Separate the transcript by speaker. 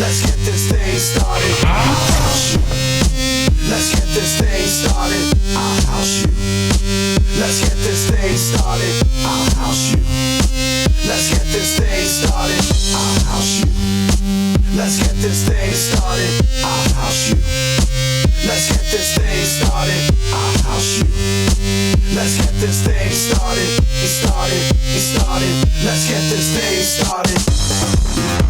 Speaker 1: Let's get this thing started. I'll house you. Let's get this thing started. I'll house you. Let's get this thing started. I'll house you. Let's get this thing started. I'll house you. Let's get this thing started. I'll house you. Let's get this thing started. I'll house you. Let's get this thing started. It started. It started. Let's get this thing started.